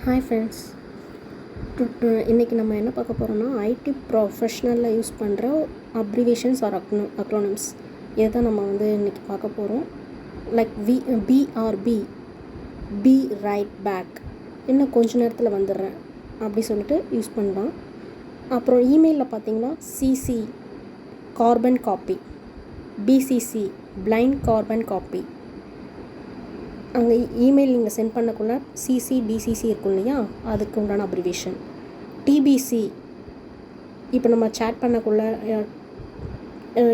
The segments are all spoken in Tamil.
ஹாய் ஃப்ரெண்ட்ஸ், இன்றைக்கி நம்ம என்ன பார்க்க போகிறோம்னா ஐடி ப்ரொஃபஷ்னலில் யூஸ் பண்ணுற அப்ரிவேஷன்ஸ் ஆர் அக்ரோனிம்ஸ் இதை தான் நம்ம இன்றைக்கி பார்க்க போகிறோம். Like BRB, be right back, இன்னும் கொஞ்ச நேரத்தில் வந்துடுறேன் அப்படி சொல்லிட்டு யூஸ் பண்ணலாம். அப்புறம் இமெயிலில் பார்த்தீங்கன்னா CC carbon copy, BCC blind carbon copy. அங்கே இமெயில் நீங்கள் சென்ட் பண்ணக்குள்ள சிசி பிசிசி இருக்கும் இல்லையா, அதுக்கு உண்டான அப்ரிவேஷன். டிபிசி இப்போ நம்ம சேட் பண்ணக்குள்ள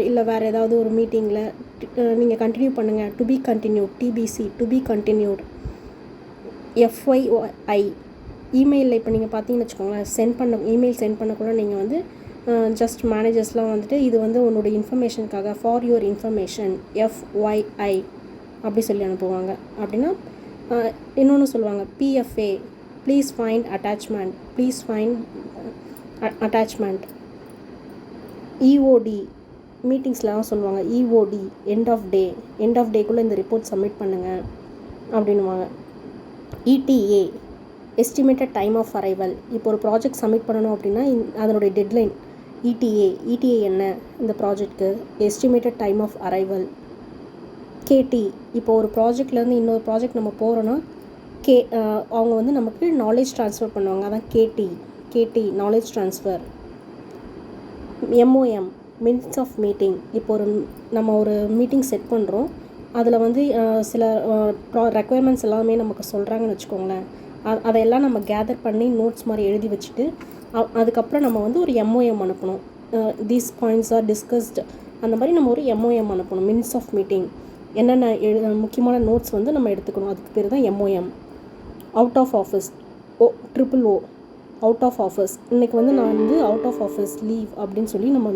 இல்லை வேறு ஏதாவது ஒரு மீட்டிங்கில் நீங்கள் கண்டினியூ பண்ணுங்கள், to be continued, TBC to be continued. FYI இமெயிலில் இப்போ நீங்கள் பார்த்தீங்கன்னு வச்சுக்கோங்களேன், இமெயில் சென்ட் பண்ணக்குள்ள நீங்கள் ஜஸ்ட் மேனேஜர்ஸ்லாம் இது உன்னோட இன்ஃபர்மேஷனுக்காக, ஃபார் யுவர் இன்ஃபர்மேஷன், எஃப்ஒய்ஐ அப்படி சொல்லி அனுப்புவாங்க. அப்படின்னா இன்னொன்று சொல்லுவாங்க, PFA please find attachment, please find attachment. EOD மீட்டிங்ஸ்லாம் சொல்லுவாங்க, இஓடி எண்ட் ஆஃப் டேக்குள்ளே இந்த ரிப்போர்ட் சப்மிட் பண்ணுங்கள் அப்படின்வாங்க. ETA estimated time of arrival. இப்போ ஒரு ப்ராஜெக்ட் சப்மிட் பண்ணணும் அப்படின்னா அதனுடைய டெட்லைன் இடிஏ என்ன இந்த ப்ராஜெக்ட்க்கு, எஸ்டிமேட்டட் டைம் ஆஃப் அரைவல். கேடி இப்போ ஒரு ப்ராஜெக்ட்லேருந்து இன்னொரு ப்ராஜெக்ட் நம்ம போகிறோன்னா அவங்க நமக்கு நாலேஜ் ட்ரான்ஸ்ஃபர் பண்ணுவாங்க, அதான் KT knowledge transfer. MOM minutes of meeting. இப்போ நம்ம ஒரு மீட்டிங் செட் பண்ணுறோம், அதில் சில ரெக்குயர்மெண்ட்ஸ் எல்லாமே நமக்கு சொல்கிறாங்கன்னு வச்சுக்கோங்களேன். அதையெல்லாம் நம்ம கேதர் பண்ணி நோட்ஸ் மாதிரி எழுதி வச்சுட்டு அதுக்கப்புறம் நம்ம ஒரு எம்ஓஎம் அனுப்பணும். தீஸ் பாயிண்ட்ஸ் ஆர் டிஸ்கஸ்டு, அந்த மாதிரி நம்ம ஒரு எம்ஓஎம் அனுப்பணும். மினிட்ஸ் ஆஃப் மீட்டிங் என்னென்ன முக்கியமான நோட்ஸ் நம்ம எடுத்துக்கணும், அதுக்கு பேர் தான் MOM. Out of office, O out of office. இன்றைக்கி நான் அவுட் ஆஃப் ஆஃபீஸ் லீவ் அப்படின்னு சொல்லி நம்ம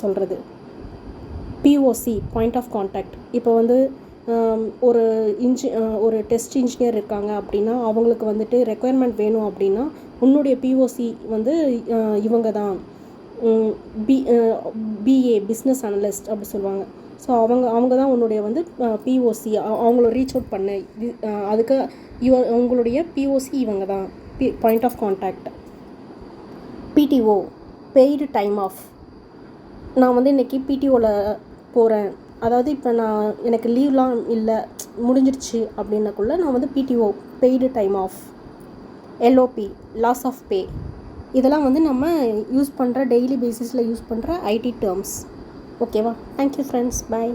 சொல்கிறது. POC point of contact. இப்போ ஒரு டெஸ்ட் இன்ஜினியர் இருக்காங்க அப்படின்னா அவங்களுக்கு ரெக்குயர்மெண்ட் வேணும் அப்படின்னா உன்னுடைய பிஓசி இவங்க தான். பிஏ பிஸ்னஸ் அனலிஸ்ட் அப்படி சொல்லுவாங்க. ஸோ அவங்க தான் உன்னுடைய பிஓசி, அவங்கள ரீச் அவுட் பண்ண, அதுக்கு உங்களுடைய பிஓசி இவங்க தான், point of contact. PTO paid time off. நான் இன்றைக்கி பிடிஓவில் போகிறேன், அதாவது இப்போ எனக்கு லீவ்லாம் இல்லை முடிஞ்சிருச்சு அப்படின்னக்குள்ளே நான் PTO paid time off. LOP loss of pay. இதெல்லாம் நம்ம யூஸ் பண்ணுற டெய்லி பேசிஸில் யூஸ் பண்ணுற ஐடி டேர்ம்ஸ். ஓகேவா? தேங்க்யூ ஃப்ரெண்ட்ஸ், பாய்.